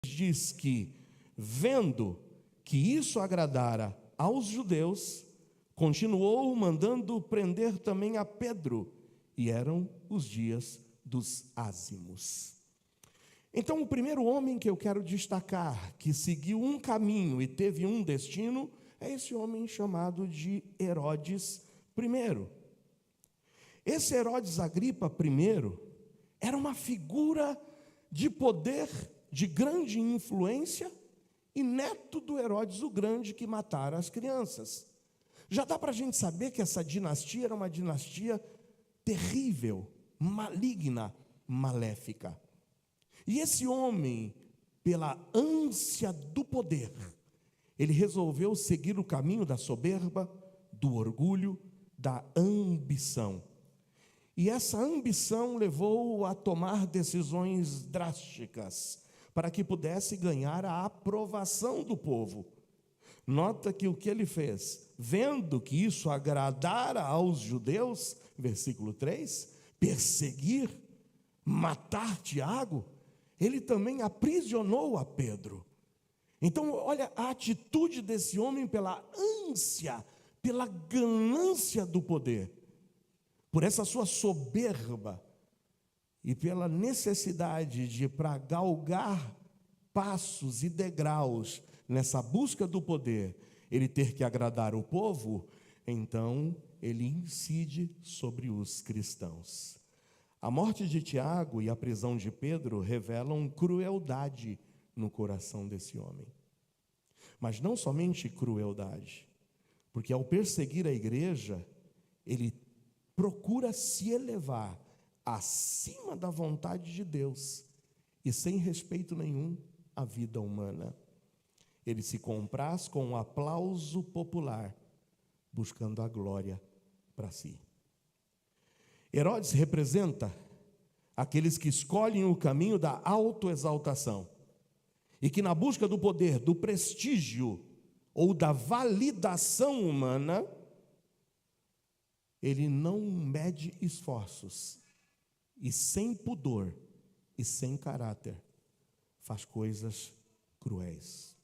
diz que, vendo que isso agradara aos judeus, continuou mandando prender também a Pedro, e eram os dias dos ázimos. Então, o primeiro homem que eu quero destacar, que seguiu um caminho e teve um destino, é esse homem chamado de Herodes I. Esse Herodes Agripa I era uma figura de poder, de grande influência, e neto do Herodes o Grande, que matara as crianças. Já dá para a gente saber que essa dinastia era uma dinastia terrível, maligna, maléfica. E esse homem, pela ânsia do poder, ele resolveu seguir o caminho da soberba, do orgulho, da ambição. E essa ambição levou-o a tomar decisões drásticas para que pudesse ganhar a aprovação do povo. Nota que o que ele fez, vendo que isso agradara aos judeus, versículo 3, perseguir, matar Tiago, ele também aprisionou a Pedro. Então, olha a atitude desse homem pela ânsia, pela ganância do poder, por essa sua soberba e pela necessidade de, para galgar passos e degraus nessa busca do poder, ele ter que agradar o povo, então ele incide sobre os cristãos. A morte de Tiago e a prisão de Pedro revelam crueldade no coração desse homem. Mas não somente crueldade, porque ao perseguir a igreja, ele procura se elevar acima da vontade de Deus e sem respeito nenhum à vida humana. Ele se compraz com o aplauso popular, buscando a glória para si. Herodes representa aqueles que escolhem o caminho da autoexaltação e que, na busca do poder, do prestígio ou da validação humana, ele não mede esforços e, sem pudor e sem caráter, faz coisas cruéis.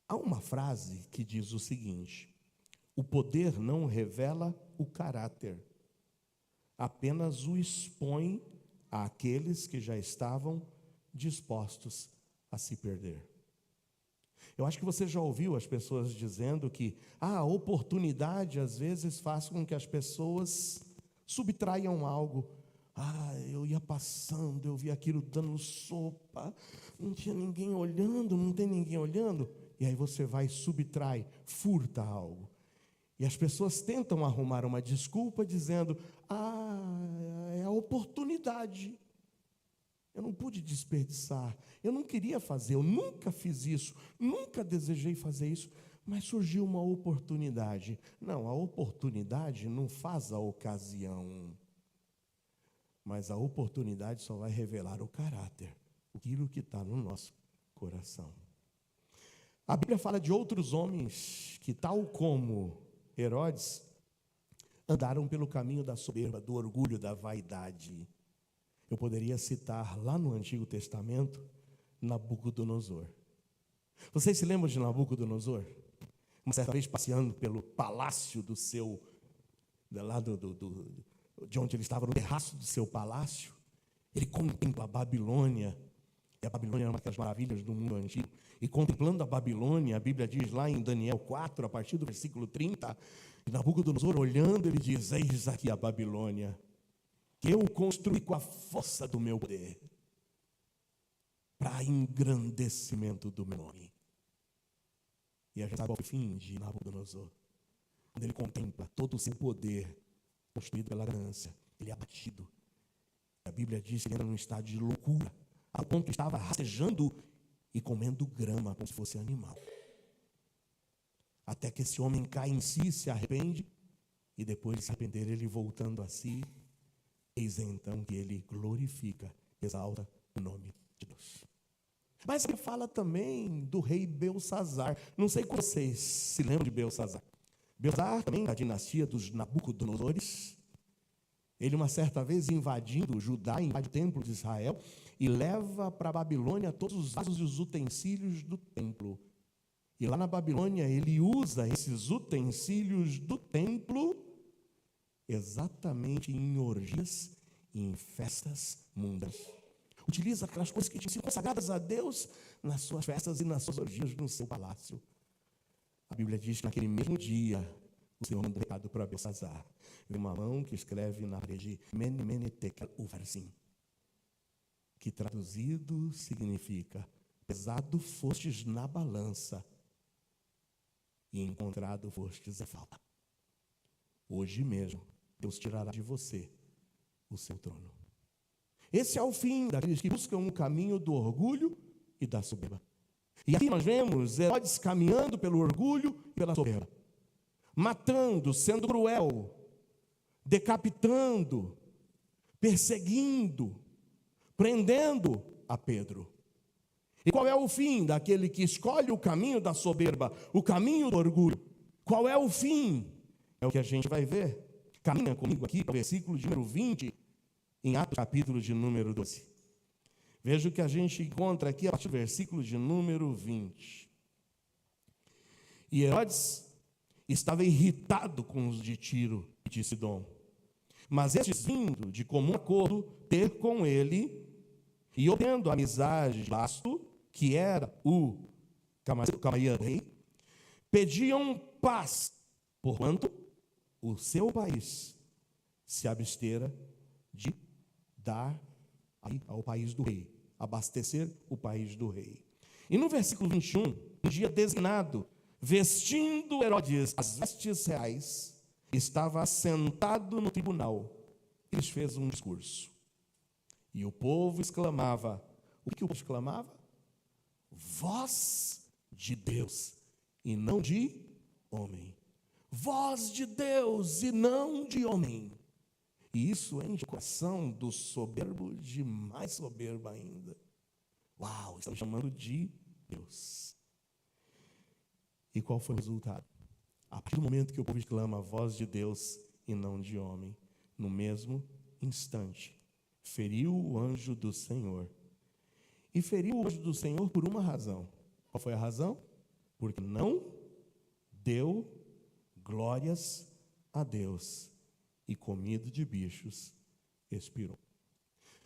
Há uma frase que diz o seguinte: o poder não revela o caráter, apenas o expõe àqueles que já estavam dispostos a se perder. Eu acho que você já ouviu as pessoas dizendo que a oportunidade às vezes faz com que as pessoas subtraiam algo. Eu ia passando, eu vi aquilo dando sopa, não tinha ninguém olhando, não tem ninguém olhando, e aí você vai e subtrai, furta algo. E as pessoas tentam arrumar uma desculpa dizendo: é a oportunidade. Eu não pude desperdiçar, eu não queria fazer, eu nunca fiz isso, nunca desejei fazer isso, mas surgiu uma oportunidade. Não, a oportunidade não faz a ocasião, mas a oportunidade só vai revelar o caráter, aquilo que está no nosso coração. A Bíblia fala de outros homens que, tal como Herodes, andaram pelo caminho da soberba, do orgulho, da vaidade. Eu poderia citar lá no Antigo Testamento, Nabucodonosor. Vocês se lembram de Nabucodonosor? Uma certa vez passeando pelo palácio do seu, lá de onde ele estava, no terraço do seu palácio, ele contempla a Babilônia, e a Babilônia era uma das maravilhas do mundo antigo, e contemplando a Babilônia, a Bíblia diz lá em Daniel 4, a partir do versículo 30, Nabucodonosor olhando, ele diz: eis aqui a Babilônia, que eu construí com a força do meu poder, para engrandecimento do meu nome. E a gente sabe o fim de Nabucodonosor, quando ele contempla todo o seu poder, construído pela ganância, ele é abatido. A Bíblia diz que ele era num estado de loucura, ao ponto que estava rastejando e comendo grama, como se fosse animal. Até que esse homem cai em si, se arrepende, e depois de se arrepender, ele voltando a si, eis então que ele glorifica, exalta o nome de Deus. Mas ele fala também do rei Belsassar. Não sei se vocês se lembram de Belsassar. Belsassar também da dinastia dos Nabucodonosores. Ele, uma certa vez, invadindo Judá, invade o templo de Israel e leva para a Babilônia todos os vasos e os utensílios do templo. E lá na Babilônia ele usa esses utensílios do templo exatamente em orgias e em festas mundanas. Utiliza aquelas coisas que tinham sido consagradas a Deus nas suas festas e nas suas orgias no seu palácio. A Bíblia diz que naquele mesmo dia o Senhor mandou um recado para Belsazar. Uma mão que escreve na parede Mene, Mene, Tekel, Ufarsim, que traduzido significa: pesado fostes na balança e encontrado fostes em falta. Hoje mesmo Deus tirará de você o seu trono. Esse é o fim daqueles que buscam o caminho do orgulho e da soberba. E aqui nós vemos Herodes caminhando pelo orgulho e pela soberba, matando, sendo cruel, decapitando, perseguindo, prendendo a Pedro. E qual é o fim daquele que escolhe o caminho da soberba, o caminho do orgulho? Qual é o fim? É o que a gente vai ver. Caminha comigo aqui para o versículo de número 20, em Atos capítulo de número 12. Veja o que a gente encontra aqui a partir do versículo de número 20. E Herodes estava irritado com os de Tiro e de Sidom, mas estes, vindo de comum acordo ter com ele, e obtendo a amizade de Blasto, que era o camarada rei, pediam paz, porquanto o seu país se abstera de dar ao país do rei, abastecer o país do rei. E no versículo 21, um dia designado, vestindo Herodes as vestes reais, estava assentado no tribunal. Ele fez um discurso. E o povo exclamava. O que o povo exclamava? Voz de Deus e não de homem. Voz de Deus e não de homem. E isso enche o coração do soberbo de mais soberba ainda. Uau, estão chamando de Deus. E qual foi o resultado? A partir do momento que o povo exclama a voz de Deus e não de homem, no mesmo instante, feriu o anjo do Senhor. E feriu o anjo do Senhor por uma razão. Qual foi a razão? Porque não deu glórias a Deus e comido de bichos expirou.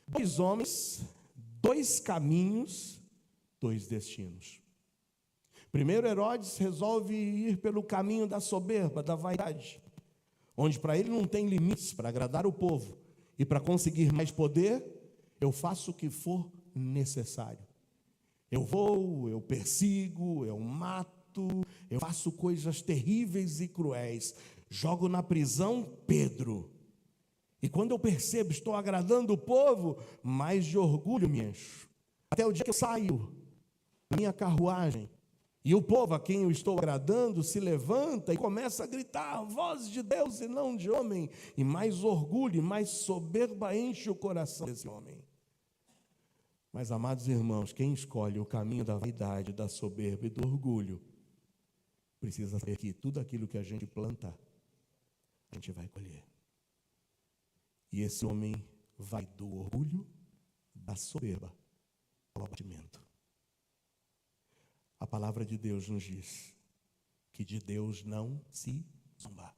2 homens, 2 caminhos, 2 destinos. Primeiro, Herodes resolve ir pelo caminho da soberba, da vaidade, onde para ele não tem limites para agradar o povo. E para conseguir mais poder, eu faço o que for necessário. Eu vou, eu persigo, eu mato, eu faço coisas terríveis e cruéis. Jogo na prisão Pedro. E quando eu percebo, estou agradando o povo, mais de orgulho me encho. Até o dia que eu saio da minha carruagem, e o povo a quem eu estou agradando se levanta e começa a gritar, voz de Deus e não de homem. E mais orgulho e mais soberba enche o coração desse homem. Mas, amados irmãos, quem escolhe o caminho da vaidade, da soberba e do orgulho, precisa saber que tudo aquilo que a gente planta, a gente vai colher. E esse homem vai do orgulho, da soberba, ao abatimento. A palavra de Deus nos diz que de Deus não se zomba.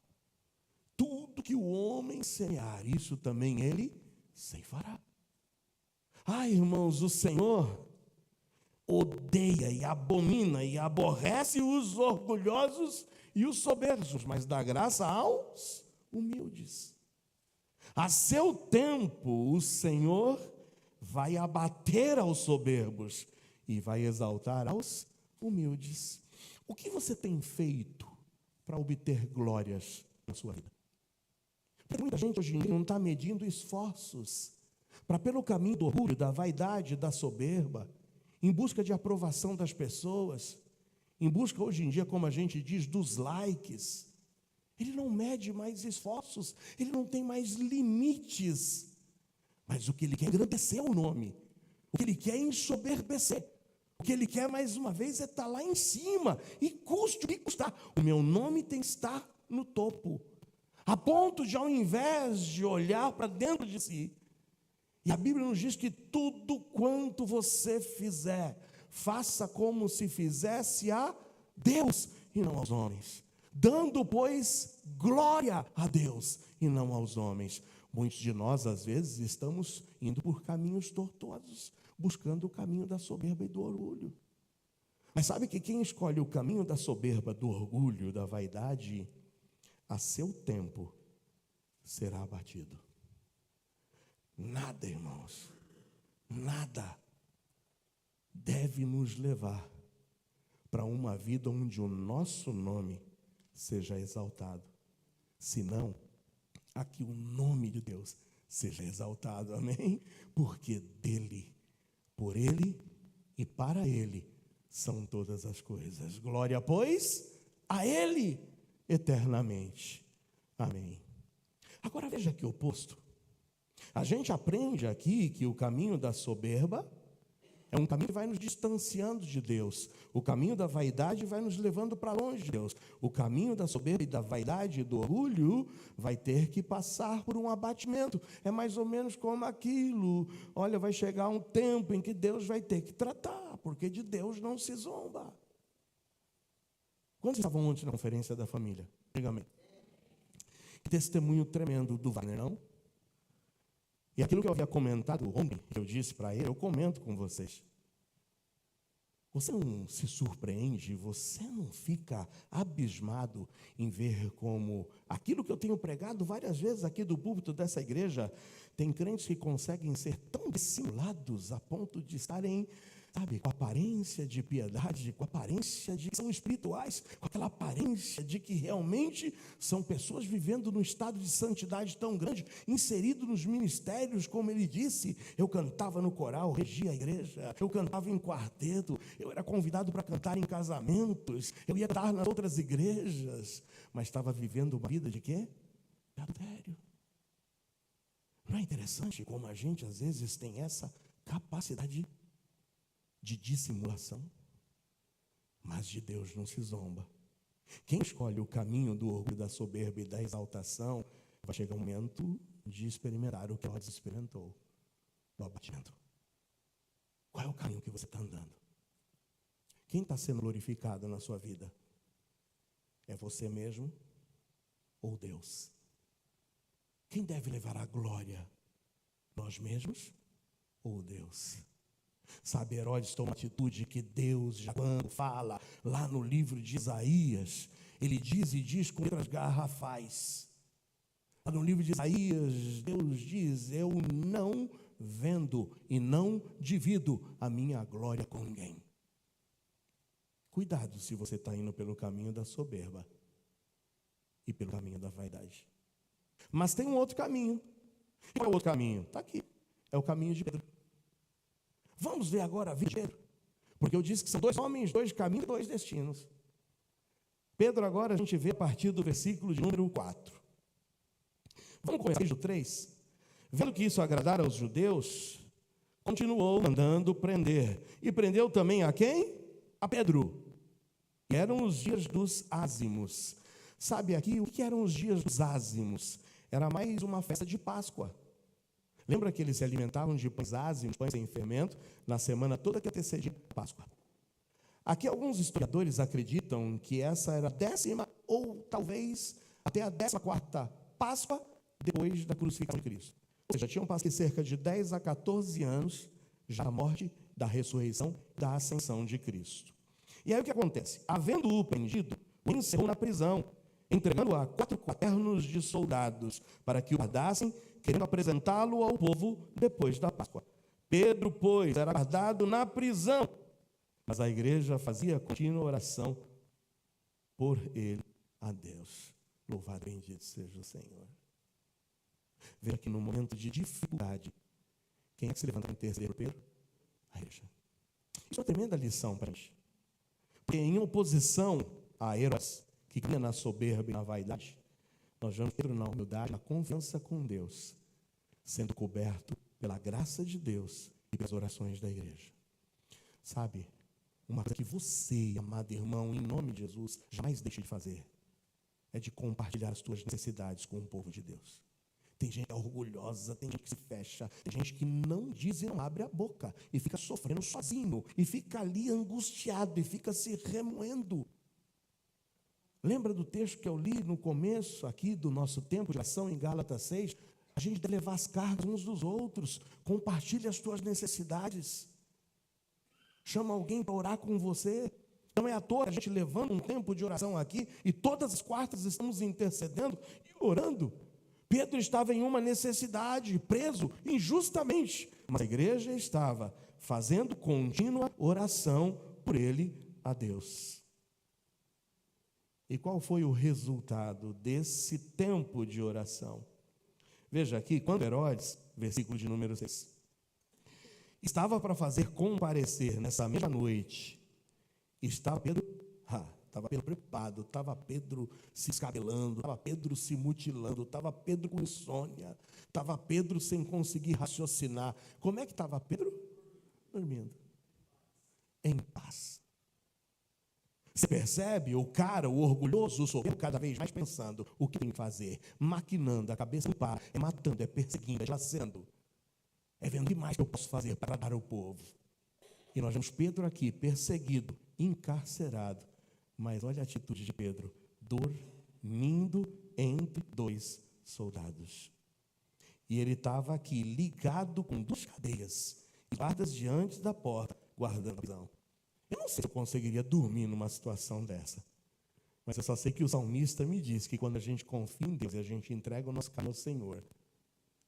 Tudo que o homem semear, isso também ele ceifará. Irmãos, o Senhor odeia e abomina e aborrece os orgulhosos e os soberbos, mas dá graça aos humildes. A seu tempo, o Senhor vai abater aos soberbos e vai exaltar aos humildes. O que você tem feito para obter glórias na sua vida? Porque muita gente hoje em dia não está medindo esforços para, pelo caminho do orgulho, da vaidade, da soberba, em busca de aprovação das pessoas, em busca hoje em dia, como a gente diz, dos likes. Ele não mede mais esforços, ele não tem mais limites. Mas o que ele quer é engrandecer o nome, o que ele quer é ensoberbecer. O que ele quer, mais uma vez, é estar lá em cima, e custe o que custar. O meu nome tem que estar no topo. a ponto de, ao invés de olhar para dentro de si, e a Bíblia nos diz que tudo quanto você fizer, faça como se fizesse a Deus e não aos homens, dando, pois, glória a Deus e não aos homens. Muitos de nós, às vezes, estamos indo por caminhos tortuosos, buscando o caminho da soberba e do orgulho. Mas sabe que quem escolhe o caminho da soberba, do orgulho, da vaidade, a seu tempo será abatido. Nada, irmãos, nada deve nos levar para uma vida onde o nosso nome seja exaltado, senão a que o nome de Deus seja exaltado, amém? Porque dele, por ele e para ele são todas as coisas. Glória, pois, a ele eternamente, amém. Agora veja que oposto. A gente aprende aqui que o caminho da soberba é um caminho que vai nos distanciando de Deus. O caminho da vaidade vai nos levando para longe de Deus. O caminho da soberba e da vaidade e do orgulho vai ter que passar por um abatimento. É mais ou menos como aquilo. Olha, vai chegar um tempo em que Deus vai ter que tratar, porque de Deus não se zomba. Quantos estavam ontem na conferência da família? Diga amém. Que testemunho tremendo do Wagner, não? E aquilo que eu havia comentado ontem, que eu disse para ele, eu comento com vocês. Você não se surpreende, você não fica abismado em ver como aquilo que eu tenho pregado várias vezes aqui do púlpito dessa igreja, tem crentes que conseguem ser tão dissimulados a ponto de estarem, sabe, com aparência de piedade, com aparência de que são espirituais, com aquela aparência de que realmente são pessoas vivendo num estado de santidade tão grande, inserido nos ministérios, como ele disse. Eu cantava no coral, regia a igreja, eu cantava em quarteto, eu era convidado para cantar em casamentos, eu ia estar nas outras igrejas, mas estava vivendo uma vida de quê? De adultério. Não é interessante como a gente às vezes tem essa capacidade de dissimulação? Mas de Deus não se zomba. Quem escolhe o caminho do orgulho, da soberba e da exaltação, vai chegar um momento de experimentar o que Herodes experimentou, o abatimento. Qual é o caminho que você está andando? Quem está sendo glorificado na sua vida? É você mesmo ou Deus? Quem deve levar a glória? Nós mesmos ou Deus? Sabe, Herodes toma uma atitude que Deus, já quando fala lá no livro de Isaías, ele diz com letras garrafais. Lá no livro de Isaías, Deus diz: eu não vendo e não divido a minha glória com ninguém. Cuidado se você está indo pelo caminho da soberba e pelo caminho da vaidade. Mas tem um outro caminho. Qual é o outro caminho? Está aqui. É o caminho de Pedro. Vamos ver agora a vida de Pedro. Porque eu disse que são dois homens, dois caminhos, dois destinos. Pedro agora a gente vê a partir do versículo de número 4. Vamos começar do 3. Vendo que isso agradara aos judeus, continuou mandando prender. E prendeu também a quem? A Pedro. E eram os dias dos ázimos. Sabe aqui o que eram os dias dos ázimos? Era mais uma festa de Páscoa. Lembra que eles se alimentavam de pães ázimos, pães sem fermento, na semana toda que antecedia a Páscoa. Aqui alguns historiadores acreditam que essa era a 10ª ou talvez até a 14ª Páscoa depois da crucificação de Cristo. Ou seja, tinham passado cerca de 10 a 14 anos já a morte, da ressurreição, da ascensão de Cristo. E aí o que acontece? Havendo-o prendido, o encerrou na prisão, entregando-o a 4 quaternos de soldados, para que o guardassem, querendo apresentá-lo ao povo depois da Páscoa. Pedro, pois, era guardado na prisão, mas a igreja fazia contínua oração por ele a Deus. Louvado e bendito seja o Senhor. Veja que no momento de dificuldade, quem é que se levanta em terceiro, Pedro? A igreja. Isso é uma tremenda lição para a gente. Porque em oposição a Herodes, que cria na soberba e na vaidade, nós vemos Pedro na humildade, na confiança com Deus, sendo coberto pela graça de Deus e pelas orações da igreja. Sabe, uma coisa que você, amado irmão, em nome de Jesus, jamais deixe de fazer, é de compartilhar as tuas necessidades com o povo de Deus. Tem gente que é orgulhosa, tem gente que se fecha, tem gente que não diz e não abre a boca, e fica sofrendo sozinho, e fica ali angustiado, e fica se remoendo. Lembra do texto que eu li no começo aqui do nosso tempo de oração em Gálatas 6? A gente deve levar as cargas uns dos outros, compartilha as tuas necessidades. Chama alguém para orar com você. Não é à toa a gente levando um tempo de oração aqui, e todas as quartas estamos intercedendo e orando. Pedro estava em uma necessidade, preso injustamente, mas a igreja estava fazendo contínua oração por ele a Deus. E qual foi o resultado desse tempo de oração? Veja aqui, quando Herodes, versículo de número 6, estava para fazer comparecer nessa mesma noite, estava Pedro preocupado, estava Pedro se escabelando, estava Pedro se mutilando, estava Pedro com insônia, estava Pedro sem conseguir raciocinar. Como é que estava Pedro? Dormindo. Em paz. Você percebe? O orgulhoso, o soberbo, cada vez mais pensando o que tem que fazer, maquinando, a cabeça não para, é matando, é perseguindo, é fazendo. É vendo o que mais que eu posso fazer para dar ao povo. E nós vemos Pedro aqui, perseguido, encarcerado. Mas olha a atitude de Pedro, dormindo entre dois soldados. E ele estava aqui, ligado com 2 cadeias, guardas diante da porta, guardando a prisão. Eu não sei se eu conseguiria dormir numa situação dessa. Mas eu só sei que o salmista me diz que quando a gente confia em Deus e a gente entrega o nosso caminho ao Senhor,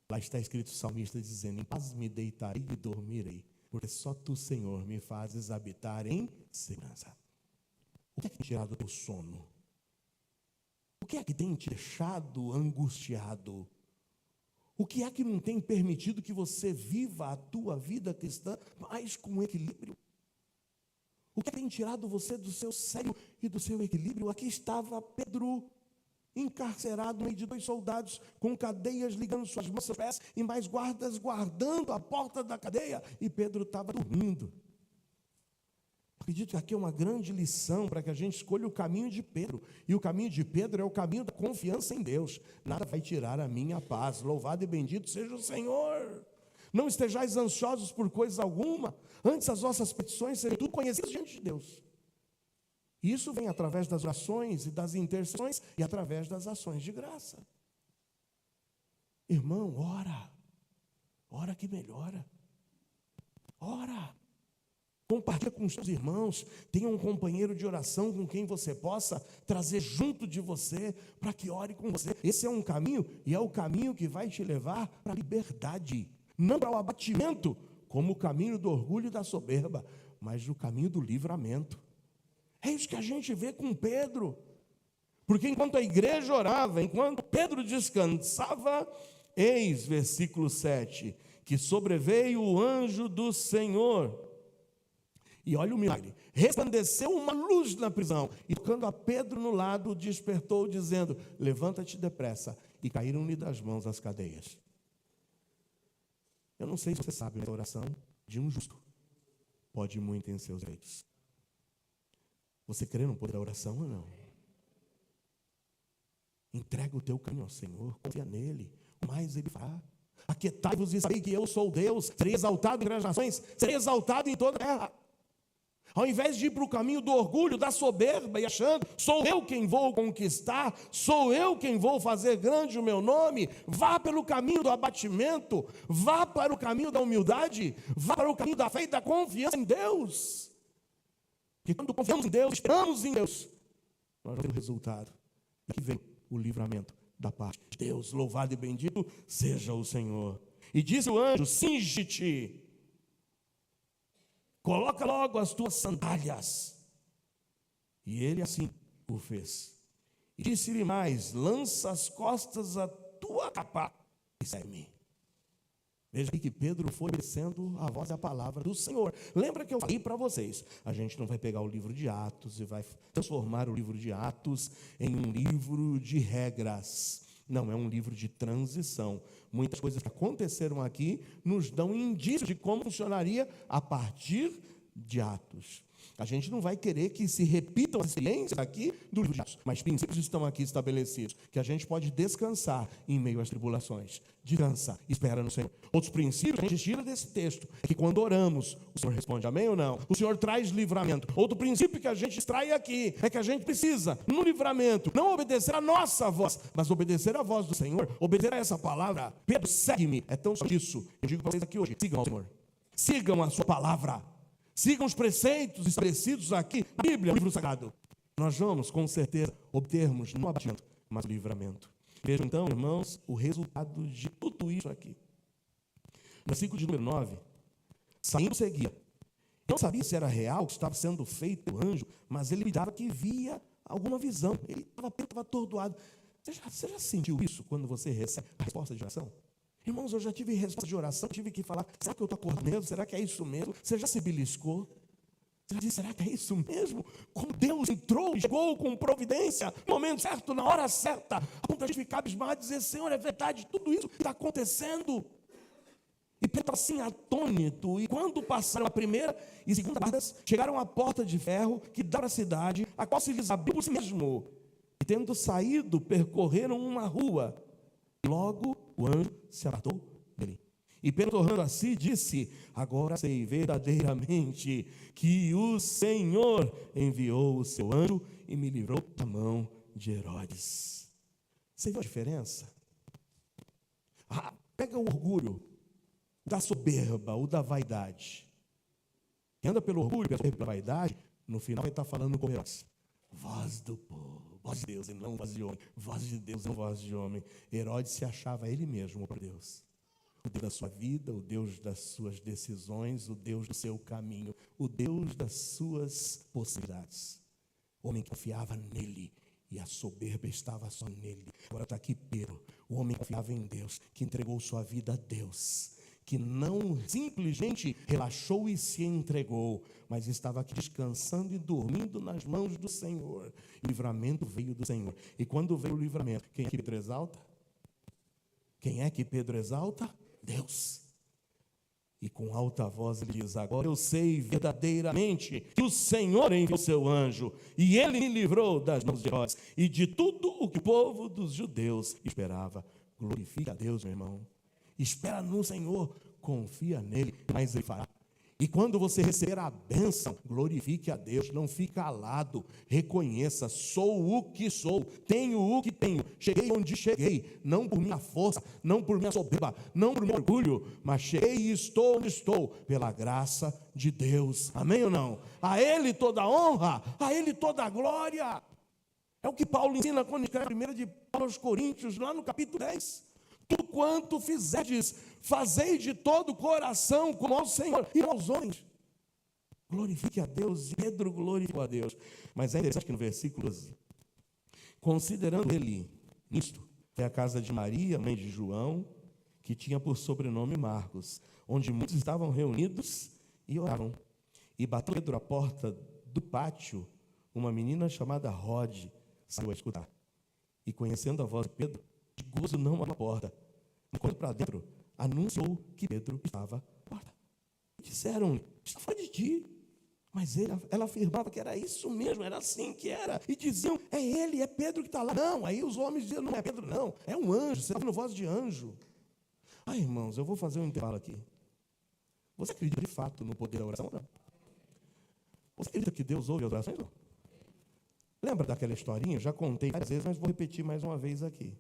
lá está escrito o salmista dizendo: em paz me deitarei e dormirei, porque só tu, Senhor, me fazes habitar em segurança. O que é que tem tirado o teu sono? O que é que tem te deixado angustiado? O que é que não tem permitido que você viva a tua vida cristã mais com equilíbrio? O que tem tirado você do seu sério e do seu equilíbrio? Aqui estava Pedro, encarcerado no meio de 2 soldados, com cadeias ligando suas mãos e seus pés, e mais guardas guardando a porta da cadeia, e Pedro estava dormindo. Acredito que aqui é uma grande lição para que a gente escolha o caminho de Pedro. E o caminho de Pedro é o caminho da confiança em Deus. Nada vai tirar a minha paz. Louvado e bendito seja o Senhor. Não estejais ansiosos por coisa alguma, antes as vossas petições sejam tudo conhecidas diante de Deus. E isso vem através das orações e das intercessões e através das ações de graça. Irmão, ora. Ora que melhora. Ora. Compartilha com os seus irmãos, tenha um companheiro de oração com quem você possa trazer junto de você, para que ore com você. Esse é um caminho, e é o caminho que vai te levar para a liberdade, não para o abatimento, como o caminho do orgulho e da soberba, mas o caminho do livramento. É isso que a gente vê com Pedro, porque enquanto a igreja orava, enquanto Pedro descansava, eis, versículo 7, que sobreveio o anjo do Senhor. E olha o milagre, resplandeceu uma luz na prisão, e tocando a Pedro no lado, despertou, dizendo: levanta-te depressa, e caíram-lhe das mãos as cadeias. Eu não sei se você sabe, mas a oração de um justo pode muito em seus direitos. Você crê no poder da oração ou não? Entrega o teu caminho ao Senhor, confia nele, o mais ele fará. Aquietai-vos e sabei que eu sou Deus, serei exaltado entre as nações, serei exaltado em toda a terra. Ao invés de ir para o caminho do orgulho, da soberba e achando, sou eu quem vou conquistar, sou eu quem vou fazer grande o meu nome, vá pelo caminho do abatimento, vá para o caminho da humildade, vá para o caminho da fé e da confiança em Deus. Porque quando confiamos em Deus, esperamos em Deus, nós vamos ter o resultado. Aqui vem o livramento da parte de Deus. Louvado e bendito seja o Senhor. E disse o anjo: cinge-te. Coloca logo as tuas sandálias. E ele assim o fez. E disse-lhe mais: lança as costas a tua capa e segue-me. Veja que Pedro foi obedecendo a voz e a palavra do Senhor. Lembra que eu falei para vocês, a gente não vai pegar o livro de Atos e vai transformar o livro de Atos em um livro de regras. Não, é um livro de transição. Muitas coisas que aconteceram aqui nos dão indícios de como funcionaria a partir de Atos. A gente não vai querer que se repitam as experiências aqui do livro de Atos, mas princípios estão aqui estabelecidos, que a gente pode descansar em meio às tribulações. Descansa, espera no Senhor. Outros princípios que a gente tira desse texto é que quando oramos, o Senhor responde amém ou não? O Senhor traz livramento. Outro princípio que a gente extrai aqui é que a gente precisa, no livramento, não obedecer a nossa voz, mas obedecer a voz do Senhor, obedecer a essa palavra. Pedro, segue-me. É tão só isso. Eu digo para vocês aqui hoje, sigam ao Senhor. Sigam a sua palavra. Sigam os preceitos estabelecidos aqui na Bíblia, no livro sagrado. Nós vamos, com certeza, obtermos não abatimento, mas o livramento. Vejam então, irmãos, o resultado de tudo isso aqui. No versículo de número 9, saindo seguia. Não sabia se era real o que estava sendo feito o anjo, mas ele me dava que via alguma visão. Ele estava atordoado. Você já sentiu isso quando você recebe a resposta de oração? Irmãos, eu já tive resposta de oração, tive que falar, será que eu estou acordando mesmo? Será que é isso mesmo? Você já se beliscou? Você já disse, será que é isso mesmo? Como Deus entrou, chegou com providência, no momento certo, na hora certa, a ponto de a gente ficar abismado e dizer, Senhor, é verdade, tudo isso está acontecendo. E Pedro assim, atônito, e quando passaram a primeira e segunda guardas, chegaram à porta de ferro que dá para a cidade, a qual se lhes abriu por si mesmo. E tendo saído, percorreram uma rua. Logo o anjo se apartou dele. E Pedro, tornando a si, disse, agora sei verdadeiramente que o Senhor enviou o seu anjo e me livrou da mão de Herodes. Você viu a diferença? Pega o orgulho da soberba ou da vaidade. Quem anda pelo orgulho, pela vaidade, no final vai estar falando com Herodes. Voz do povo, voz de Deus e não voz de homem, voz de Deus e não voz de homem. Herodes se achava ele mesmo por Deus. O Deus da sua vida, o Deus das suas decisões, o Deus do seu caminho, o Deus das suas possibilidades. O homem que confiava nele e a soberba estava só nele. Agora está aqui Pedro, o homem que confiava em Deus, que entregou sua vida a Deus, que não simplesmente relaxou e se entregou, mas estava aqui descansando e dormindo nas mãos do Senhor. O livramento veio do Senhor. E quando veio o livramento, quem é que Pedro exalta? Quem é que Pedro exalta? Deus. E com alta voz ele diz, agora eu sei verdadeiramente que o Senhor enviou o seu anjo, e ele me livrou das mãos de Herodes, e de tudo o que o povo dos judeus esperava. Glorifica a Deus, meu irmão. Espera no Senhor, confia nele, mas ele fará. E quando você receber a bênção, glorifique a Deus, não fique calado, reconheça, sou o que sou, tenho o que tenho, cheguei onde cheguei, não por minha força, não por minha soberba, não por meu orgulho, mas cheguei e estou onde estou, pela graça de Deus, amém ou não? A Ele toda a honra, a Ele toda a glória. É o que Paulo ensina quando escreve 1 de Paulo aos Coríntios, lá no capítulo 10. Tudo quanto fizerdes, fazei de todo o coração, como ao Senhor e aos homens. Glorifique a Deus. Pedro glorificou a Deus. Mas é interessante que no versículo 12, considerando ele nisto, é a casa de Maria, mãe de João, que tinha por sobrenome Marcos, onde muitos estavam reunidos e oravam. E bateu Pedro à porta do pátio, uma menina chamada Rode saiu a escutar. E conhecendo a voz de Pedro, de gozo não abriu a porta. Quando para dentro, anunciou que Pedro estava à porta. Disseram, está fora de ti. Mas ela afirmava que era isso mesmo, era assim que era. E diziam, é ele, é Pedro que está lá. Não, aí os homens diziam, não é Pedro não, é um anjo, você está ouvindo voz de anjo. Irmãos, eu vou fazer um intervalo aqui. Você acredita de fato no poder da oração ou não? Você acredita que Deus ouve as orações ou não? Lembra daquela historinha? Já contei várias vezes, mas vou repetir mais uma vez aqui.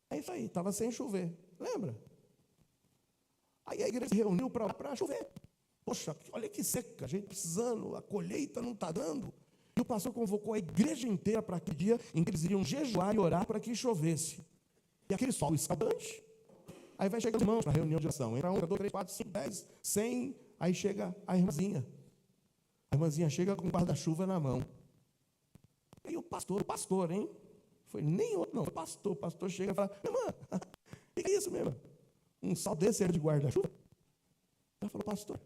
É isso aí, estava sem chover, lembra? Aí a igreja se reuniu para chover. Poxa, olha que seca, a gente precisando, a colheita não está dando. E o pastor convocou a igreja inteira para aquele dia em que eles iriam jejuar e orar para que chovesse. E aquele sol escaldante. Aí vai chegar os irmãos para a reunião de oração. Entra 1, 2, 3, 4, 5, 10, 100. Aí chega a irmãzinha. A irmãzinha chega com o guarda-chuva na mão. Aí o pastor, hein? Foi nem outro, não. O pastor chega e fala, minha irmã, o que é isso, minha irmã? Um sal desse era de guarda-chuva? Ela falou, pastor,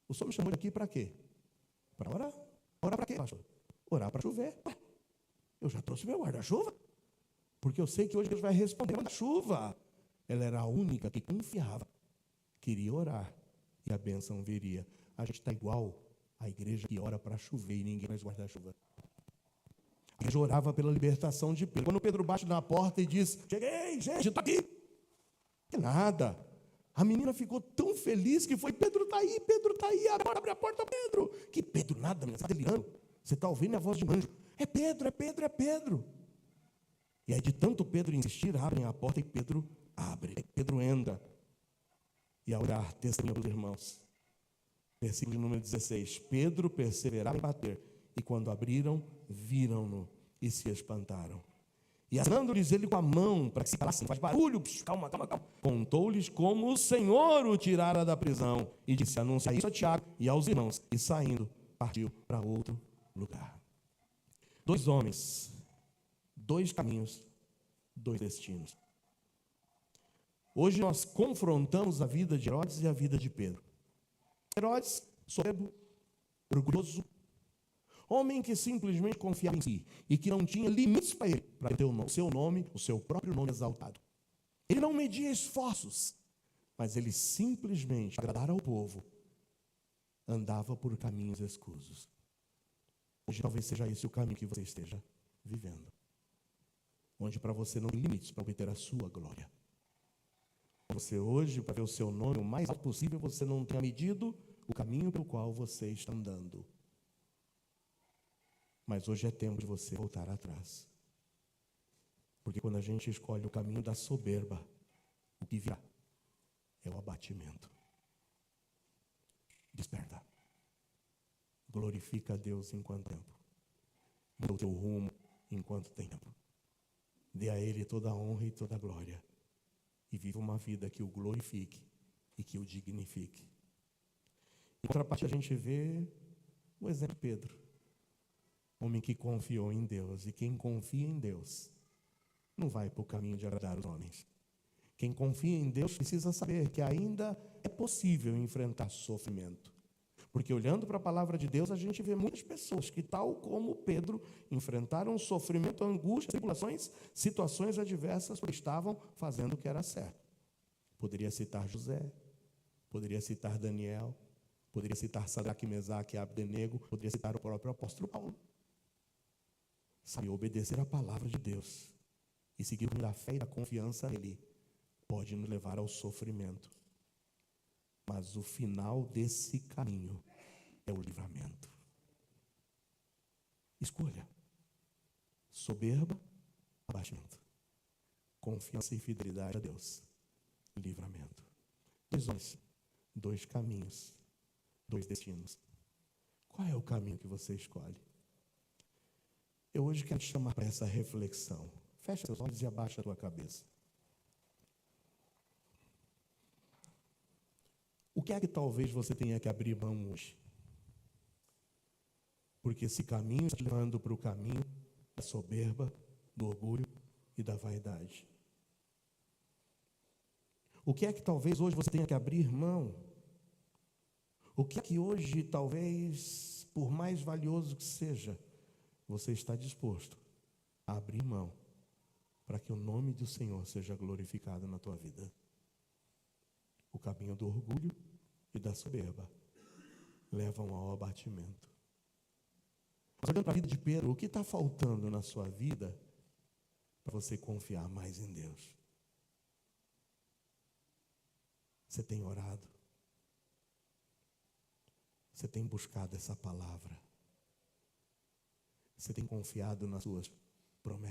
o senhor me chamou aqui para quê? Para orar. Orar para quê, pastor? Orar para chover. Ué, eu já trouxe meu guarda-chuva. Porque eu sei que hoje Deus vai responder a chuva. Ela era a única que confiava, queria orar e a bênção viria. A gente está igual A igreja que ora para chover e ninguém mais guarda-chuva. A igreja orava pela libertação de Pedro. Quando Pedro bate na porta e diz: cheguei, gente, estou aqui. Que nada. A menina ficou tão feliz que foi: Pedro está aí, agora abre a porta, Pedro. Que Pedro, nada, você está delirando. Você está ouvindo a voz de um anjo. É Pedro, é Pedro, é Pedro. E aí, de tanto Pedro insistir, abrem a porta e Pedro abre. Pedro entra. E ao olhar, testemunha dos irmãos. Versículo número 16. Pedro perseverava em bater. E quando abriram, viram-no e se espantaram. E acenando-lhes ele com a mão, para que se calassem, faz barulho, calma. Contou-lhes como o Senhor o tirara da prisão. E disse: anunciai isso a Tiago e aos irmãos. E saindo, partiu para outro lugar. 2 homens, 2 caminhos, 2 destinos. Hoje nós confrontamos a vida de Herodes e a vida de Pedro. Herodes, soberbo, orgulhoso, homem que simplesmente confiava em si e que não tinha limites para ele, para ter o seu nome, o seu próprio nome exaltado. Ele não media esforços, mas ele simplesmente, para agradar ao povo, andava por caminhos escusos. Hoje talvez seja esse o caminho que você esteja vivendo. Onde para você não tem limites para obter a sua glória. Você hoje, para ver o seu nome o mais alto possível, você não tenha medido o caminho pelo qual você está andando. Mas hoje é tempo de você voltar atrás. Porque quando a gente escolhe o caminho da soberba, o que virá é o abatimento. Desperta. Glorifica a Deus enquanto tempo. Muda o teu rumo enquanto tempo. Dê a Ele toda a honra e toda a glória. E viva uma vida que o glorifique e que o dignifique. Em contrapartida, a gente vê o exemplo de Pedro. Homem que confiou em Deus. E quem confia em Deus não vai para o caminho de agradar os homens. Quem confia em Deus precisa saber que ainda é possível enfrentar sofrimento. Porque olhando para a palavra de Deus, a gente vê muitas pessoas que, tal como Pedro, enfrentaram sofrimento, angústia, tribulações, situações adversas, porque estavam fazendo o que era certo. Poderia citar José, poderia citar Daniel, poderia citar Sadraque, Mesaque e Abdenego, poderia citar o próprio apóstolo Paulo. Sabe, obedecer a palavra de Deus e seguir com a fé e a confiança nele pode nos levar ao sofrimento. Mas o final desse caminho é o livramento. Escolha. Soberba, abatimento. Confiança e fidelidade a Deus. Livramento. 2 homens, 2 caminhos, 2 destinos. Qual é o caminho que você escolhe? Eu hoje quero te chamar para essa reflexão. Fecha seus olhos e abaixa a tua cabeça. O que é que talvez você tenha que abrir mão hoje? Porque esse caminho está te levando para o caminho da soberba, do orgulho e da vaidade. O que é que talvez hoje você tenha que abrir mão? O que é que hoje, talvez, por mais valioso que seja, você está disposto a abrir mão para que o nome do Senhor seja glorificado na tua vida? O caminho do orgulho e da soberba levam ao abatimento. Mas olhando para a vida de Pedro, o que está faltando na sua vida para você confiar mais em Deus? Você tem orado? Você tem buscado essa palavra? Você tem confiado nas suas promessas?